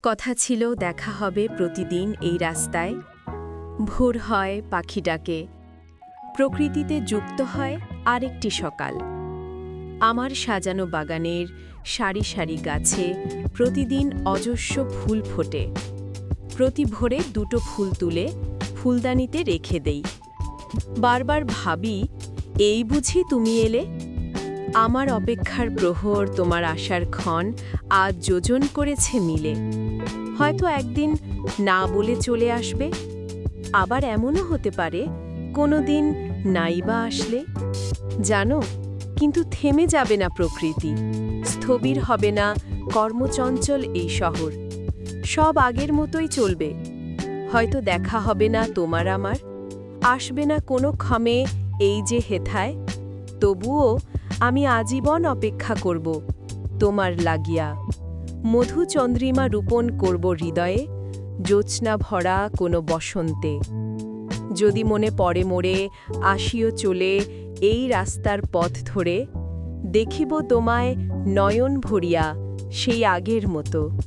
কথা ছিল দেখা হবে প্রতিদিন এই রাস্তায়। ভোর হয়, পাখি ডাকে, প্রকৃতিতে যুক্ত হয় আরেকটি সকাল। আমার সাজানো বাগানের সারি সারি গাছে প্রতিদিন অজস্র ফুল ফোটে। প্রতি ভোরে দুটো ফুল তুলে ফুলদানিতে রেখে দেই। বারবার ভাবি, এই বুঝি তুমি এলে? আমার অপেক্ষার প্রহর, তোমার আসার ক্ষণ আজ যোজন করেছে মিলে। হয়তো একদিন না বলে চলে আসবে, আবার এমনও হতে পারে কোনো দিন নাইবা আসলে। জানো, কিন্তু থেমে যাবে না প্রকৃতি, স্থবির হবে না কর্মচঞ্চল এই শহর। সব আগের মতোই চলবে। হয়তো দেখা হবে না তোমার আমার, আসবে না কোনো ক্ষমে এই যে হেথায়। তবুও আমি আজীবন অপেক্ষা করব তোমার লাগিয়া। মধুচন্দ্রিমা রূপণ করব হৃদয়ে, জ্যোৎস্না ভরা কোনো বসন্তে। যদি মনে পড়ে মোরে আসিও চলে এই রাস্তার পথ ধরে, দেখিব তোমায় নয়ন ভরিয়া সেই আগের মতো।